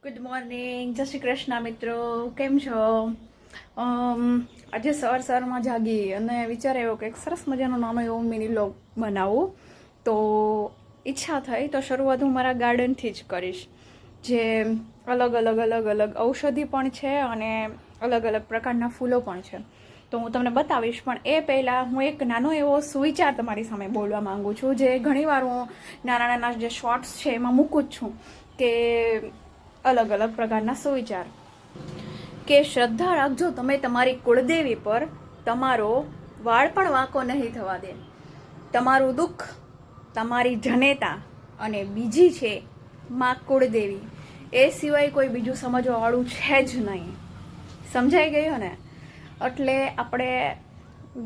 Good morning, જય શ્રી કૃષ્ણ મિત્રો. કેમ છો? આજે સવારમાં જાગી અને વિચાર આવ્યો કે એક સરસ મજાનો નાનો એવો મિની વ્લોગ બનાવું. તો ઈચ્છા થઈ તો શરૂઆત હું મારા ગાર્ડનથી જ કરીશ, જે અલગ અલગ ઔષધિ પણ છે અને અલગ અલગ પ્રકારના ફૂલો પણ છે. તો હું તમને બતાવીશ, પણ એ પહેલાં હું એક નાનો એવો સુવિચાર તમારી સામે બોલવા માંગુ છું, જે ઘણીવાર હું નાના જે શોર્ટ્સ છે એમાં મૂકું જ છું કે અલગ અલગ પ્રકારના સુવિચાર કે શ્રદ્ધા રાખજો તમે તમારી કુળદેવી પર, તમારો વાળ પણ વાંકો નહીં થવા દે, તમારું દુઃખ તમારી જનેતા અને બીજી છે માં કુળદેવી. એ સિવાય કોઈ બીજું સમજવાવાળું છે જ નહીં. સમજાઈ ગયું ને? એટલે આપણે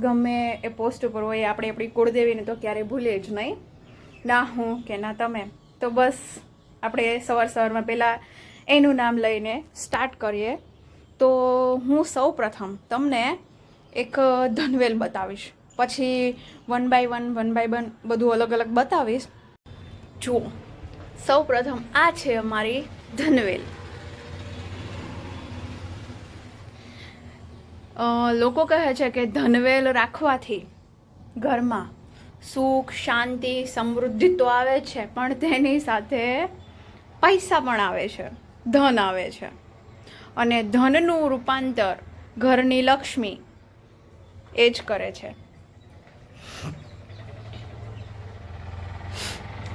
ગમે એ પોસ્ટ ઉપર હોય, આપણે આપણી કુળદેવીને તો ક્યારેય ભૂલીએ જ નહીં, ના હું કે ના તમે. તો બસ આપણે સવારમાં પહેલાં એનું નામ લઈને સ્ટાર્ટ કરીએ. તો હું સૌ પ્રથમ તમને એક ધનવેલ બતાવીશ, પછી વન બાય વન બધું અલગ અલગ બતાવીશ. જુઓ, સૌ પ્રથમ આ છે અમારી ધનવેલ. લોકો કહે છે કે ધનવેલ રાખવાથી ઘરમાં સુખ, શાંતિ, સમૃદ્ધિ તો આવે છે, પણ તેની સાથે પૈસા પણ આવે છે, ધન આવે છે, અને ધનનું રૂપાંતર ઘરની લક્ષ્મી એ જ કરે છે.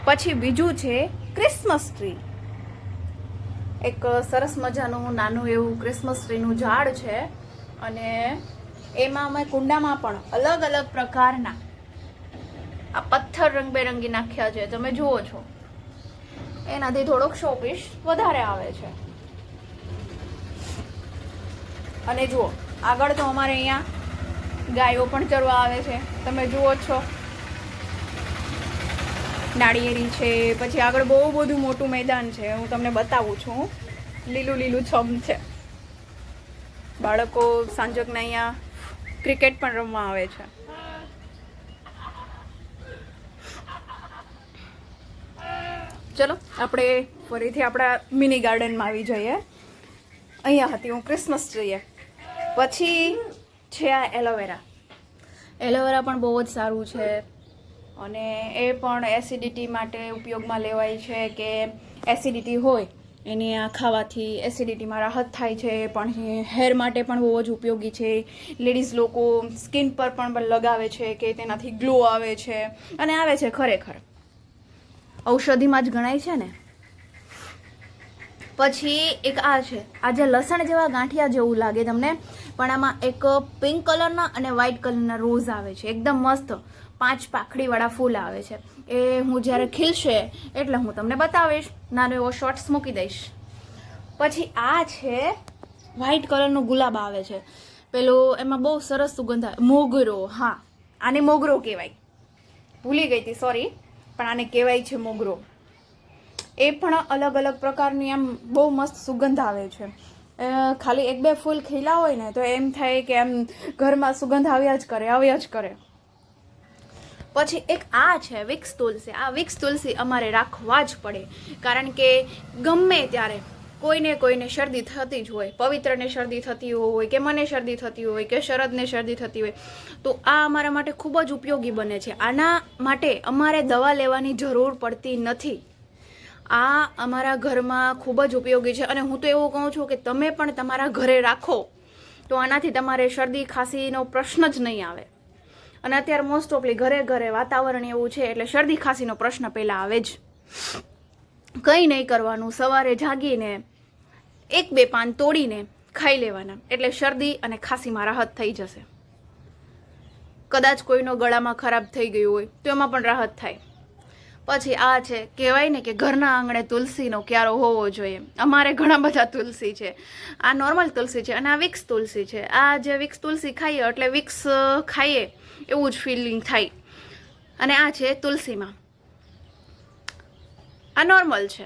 પછી બીજું છે ક્રિસમસ ટ્રી. એક સરસ મજાનું નાનું એવું ક્રિસમસ ટ્રીનું ઝાડ છે, અને એમાં અમે કુંડામાં પણ અલગ અલગ પ્રકારના આ પથ્થર રંગબેરંગી નાખ્યા છે, તમે જુઓ છો. એનાથી થોડોક શોપીસ વધારે આવે છે. અને જુઓ, આગળ તો અમારે અહીંયા ગાયો પણ ચરવા આવે છે, તમે જુઓ છો. નાળિયેરી છે, પછી આગળ બહુ બધું મોટું મેદાન છે, હું તમને બતાવું છું. લીલું છમ છે. બાળકો સાંજકના અહીંયા ક્રિકેટ પણ રમવા આવે છે. ચલો આપણે ફરીથી આપણા મિની ગાર્ડનમાં આવી જઈએ. અહીંયા હતી હું ક્રિસમસ ટ્રીએ. પછી છે આ એલોવેરા. એલોવેરા પણ બહુ જ સારું છે, અને એ પણ એસિડિટી માટે ઉપયોગમાં લેવાય છે, કે એસિડિટી હોય એને આ ખાવાથી એસિડિટીમાં રાહત થાય છે. પણ હેર માટે પણ બહુ જ ઉપયોગી છે. લેડીઝ લોકો સ્કિન પર પણ લગાવે છે કે તેનાથી ગ્લો આવે છે, અને આવે છે ખરેખર ઔષધિમાં જ ગણાય છે ને. પછી એક આ છે, આ જે લસણ જેવા ગાંઠિયા જેવું લાગે તમને, પણ આમાં એક પિંક કલરના અને વ્હાઈટ કલરના રોઝ આવે છે, એકદમ મસ્ત 5 પાંખડીવાળા ફૂલ આવે છે. એ હું જ્યારે ખીલશે એટલે હું તમને બતાવીશ, નાનો એવો શોર્ટ્સ મૂકી દઈશ. પછી આ છે વ્હાઈટ કલરનો ગુલાબ આવે છે, પેલો એમાં બહુ સરસ સુગંધ આવે. મોગરો, હા આને મોગરો કહેવાય, ભૂલી ગઈ હતી, સોરી, પણ આને કહેવાય છે મોગરો. એ પણ અલગ અલગ પ્રકારની આમ બહુ મસ્ત સુગંધ આવે છે. ખાલી 1-2 ફૂલ ખીલા હોય ને તો એમ થાય કે એમ ઘરમાં સુગંધ આવ્યા જ કરે. પછી એક આ છે વિક્સ તુલસી. આ વિક્સ તુલસી અમારે રાખવા જ પડે, કારણ કે ગમે ત્યારે કોઈને શરદી થતી જ હોય. પવિત્રને શરદી થતી હોય, કે મને શરદી થતી હોય, કે શરદને શરદી થતી હોય, તો આ અમારા માટે ખૂબ જ ઉપયોગી બને છે. આના માટે અમારે દવા લેવાની જરૂર પડતી નથી. આ અમારા ઘરમાં ખૂબ જ ઉપયોગી છે, અને હું તો એવું કહું છું કે તમે પણ તમારા ઘરે રાખો તો આનાથી તમારે શરદી ખાંસીનો પ્રશ્ન જ નહીં આવે. અને અત્યારે મોસ્ટ ઓફલી ઘરે વાતાવરણ એવું છે, એટલે શરદી ખાંસીનો પ્રશ્ન પહેલાં આવે જ. કંઈ નહીં કરવાનું, સવારે જાગીને 1-2 પાન તોડીને ખાઈ લેવાના, એટલે શરદી અને ખાંસીમાં રાહત થઈ જશે. કદાચ કોઈનો ગળામાં ખરાબ થઈ ગયું હોય તો એમાં પણ રાહત થાય. પછી આ છે, કહેવાય ને કે ઘરના આંગણે તુલસીનો ક્યારો હોવો જોઈએ. અમારે ઘણા બધા તુલસી છે. આ નોર્મલ તુલસી છે, અને આ વિક્સ તુલસી છે. આ જે વિક્સ તુલસી ખાઈએ એટલે વિક્સ ખાઈએ એવું જ ફિલિંગ થાય. અને આ છે તુલસીમાં, આ નોર્મલ છે.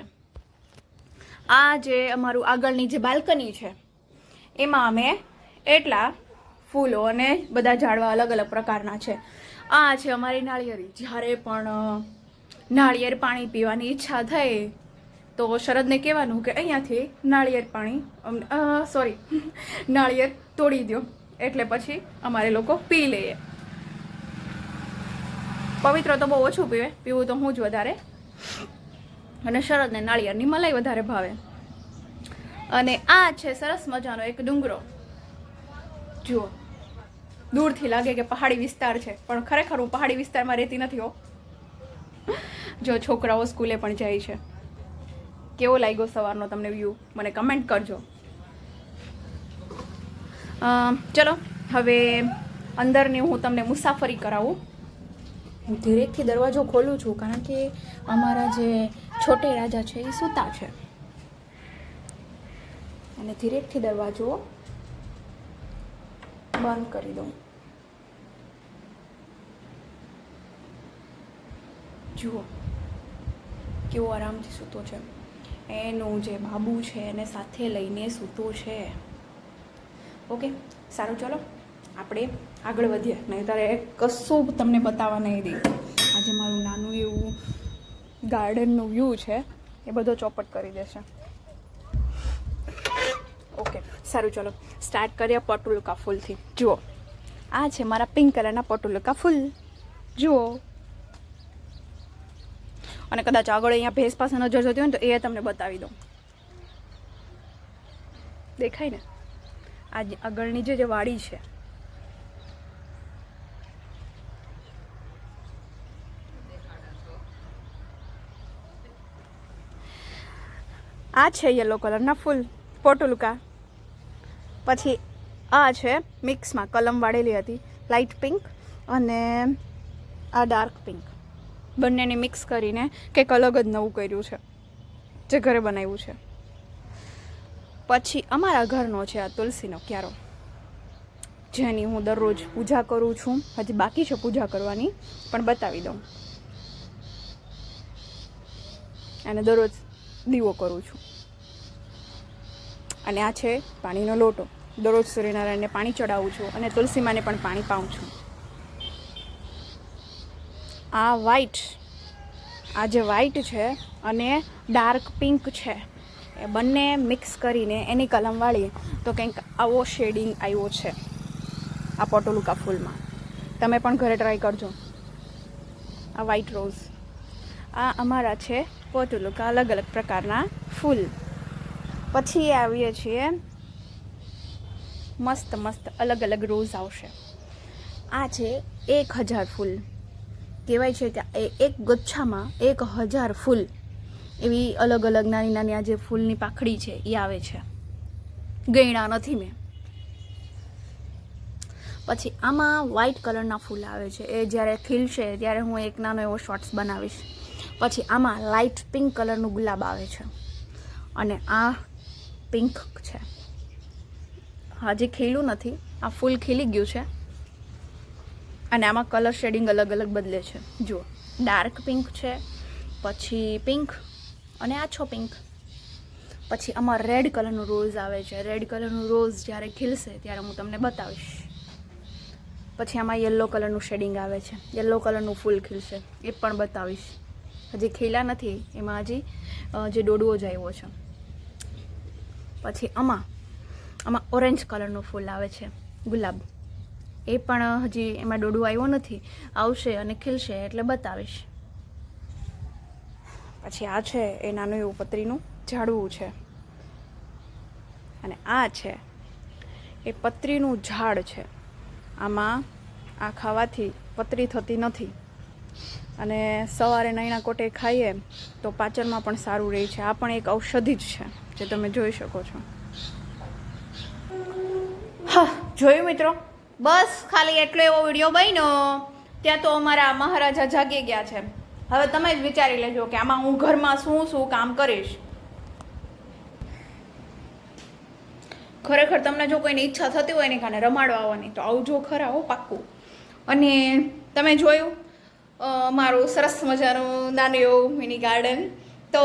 આ જે અમારું આગળની જે બાલ્કની છે એમાં અમે એટલા ફૂલો અને બધા ઝાડવા અલગ અલગ પ્રકારના છે. આ છે અમારી નાળિયેરી. જ્યારે પણ નાળિયેર પાણી પીવાની ઈચ્છા થઈ તો શરદને કહેવાનું કે અહીંયાથી નાળિયેર તોડી દો, એટલે પછી અમારે લોકો પી લઈએ. પવિત્ર તો બહુ ઓછું પીવું તો હું જ વધારે, અને શરદને નાળિયેરની મલાઈ વધારે ભાવે. અને આ છે સરસ મજાનો એક ડુંગરો. જુઓ, દૂરથી લાગે કે પહાડી વિસ્તાર છે, પણ ખરેખર હું પહાડી વિસ્તારમાં રહેતી નથી હો. જો છોકરાઓ સ્કૂલે પણ જાય છે. કેવો લાગ્યો સવારનો તમને વ્યૂ, મને કમેન્ટ કરજો. ચલો હવે અંદરની હું તમને મુસાફરી કરાવું. હું ધીરેથી દરવાજો ખોલું છું, કારણ કે અમારા જે છોટે રાજા છે એ સૂતા છે. અને ધીરેથી દરવાજો બંધ કરી દઉં. જુઓ કેવો આરામથી સૂતો છે. એનું જે બાબુ છે એને સાથે લઈને સૂતો છે. ઓકે, સારું, ચલો આપણે આગળ વધીએ, નહીં તારે કશું તમને બતાવવા નહીં દે. આજે મારું નાનું એવું ગાર્ડનનું વ્યૂ છે એ બધો ચોપટ કરી દેશે. ઓકે, સારું, ચલો સ્ટાર્ટ કરીએ પટુલકા ફૂલથી. જુઓ, આ છે મારા પિંક કલરના પટુલકા ફૂલ. જુઓ, અને કદાચ આગળ અહીંયા ભેંસ પાસે નજર જતી હોય ને તો એ તમને બતાવી દઉં. દેખાય ને, આ આગળની જે વાડી છે, આ છે યલો કલરના ફૂલ પોટુલકા. પછી આ છે મિક્સમાં કલમ વાળેલી હતી, લાઇટ પિંક અને આ ડાર્ક પિંક, બંનેને મિક્સ કરીને કંઈક અલગ જ નવું કર્યું છે, જે ઘરે બનાવ્યું છે. પછી અમારા ઘરનો છે આ તુલસીનો ક્યારો, જેની હું દરરોજ પૂજા કરું છું. હજી બાકી છે પૂજા કરવાની, પણ બતાવી દઉં. અને દરરોજ દીવો કરું છું. અને આ છે પાણીનો લોટો, દરરોજ સૂર્યનારાયણને પાણી ચડાવું છું અને તુલસીમાને પણ પાણી પાઉં છું. આ જે વ્હાઈટ છે અને ડાર્ક પિંક છે, એ બંને મિક્સ કરીને એની કલમ વાળીએ તો કંઈક આવો શેડિંગ આવ્યો છે આ પોટુલુકા ફૂલમાં. તમે પણ ઘરે ટ્રાય કરજો. આ વ્હાઈટ રોઝ, આ અમારા છે પોટુલુકા અલગ અલગ પ્રકારના ફૂલ. પછી આવીએ છીએ મસ્ત મસ્ત અલગ અલગ રોઝ આવશે. આ છે 1000 ફૂલ. કહેવાય છે કે એક ગચ્છામાં 1000 ફૂલ, એવી અલગ અલગ નાની નાની આ જે ફૂલની પાખડી છે એ આવે છે. ગયણા નથી મેં. પછી આમાં વ્હાઈટ કલરના ફૂલ આવે છે, એ જ્યારે ખીલશે ત્યારે હું એક નાનો એવો શોર્ટ્સ બનાવીશ. પછી આમાં લાઇટ પિંક કલરનું ગુલાબ આવે છે, અને આ પિંક છે. હજી ખીલું નથી, આ ફૂલ ખીલી ગયું છે. અને આમાં કલર શેડિંગ અલગ અલગ બદલે છે. જુઓ, ડાર્ક પિંક છે, પછી પિંક અને આછો પિંક. પછી આમાં રેડ કલરનું રોઝ આવે છે. રેડ કલરનું રોઝ જ્યારે ખીલશે ત્યારે હું તમને બતાવીશ. પછી આમાં યલો કલરનું શેડિંગ આવે છે, યલો કલરનું ફૂલ ખીલશે, એ પણ બતાવીશ. હજી ખીલા નથી, એમાં હજી જે ડોડવો જ આવ્યો છે. પછી આમાં ઓરેન્જ કલરનું ફૂલ આવે છે, ગુલાબ. એ પણ હજી એમાં ડોડવો આવ્યો નથી, આવશે અને ખીલશે એટલે બતાવીશ. પછી આ છે એ નાનું એવું પતરીનું ઝાડવું છે. અને આ છે એ પતરીનું ઝાડ છે. આમાં આ ખાવાથી પતરી થતી નથી, અને સવારે નૈણા કોટે ખાઈએ તો પાચનમાં પણ સારું રહે છે. આ પણ એક ઔષધિ જ છે, જે તમે જોઈ શકો છો. હા, જોયું મિત્રો, બસ ખાલી એટલો એવો વિડીયો બન્યો. ત્યાં તો અમારા મહારાજા જાગી ગયા છે. હવે તમે જ વિચારી લેજો કે આમાં હું ઘરમાં શું કામ કરીશ. ખરેખર તમને જો કોઈની ઈચ્છા થતી હોય ને કાને રમાડવા આવવાની તો આવજો ખરા, હો પાક્કું. અને તમે જોયું મારું સરસ મજાનું નાનું એવું મિની ગાર્ડન. તો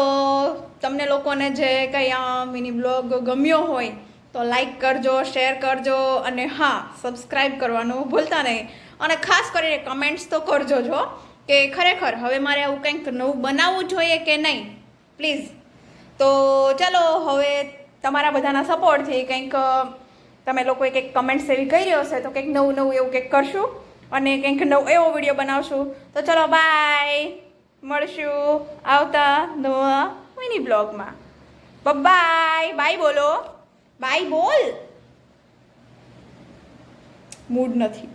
તમને લોકોને જે કંઈ આ મિની બ્લોગ ગમ્યો હોય તો લાઈક કરજો, શેર કરજો, અને હા, સબસ્ક્રાઈબ કરવાનું ભૂલતા નહીં. અને ખાસ કરીને કમેન્ટ્સ તો કરજો જો કે ખરેખર હવે મારે આવું કંઈક નવું બનાવવું જોઈએ કે નહીં. પ્લીઝ તો ચાલો હવે તમારા બધાના સપોર્ટથી કંઈક તમે લોકોએ કંઈક કમેન્ટ્સ એવી કરી હશે તો કંઈક નવું એવું કંઈક કરશું અને કંઈક નવો એવો વિડીયો બનાવશું. તો ચલો બાય, મળશું આવતા નવા મિની બ્લોગમાં. બાય બાય બોલો, બાય બોલ. મૂડ નથી.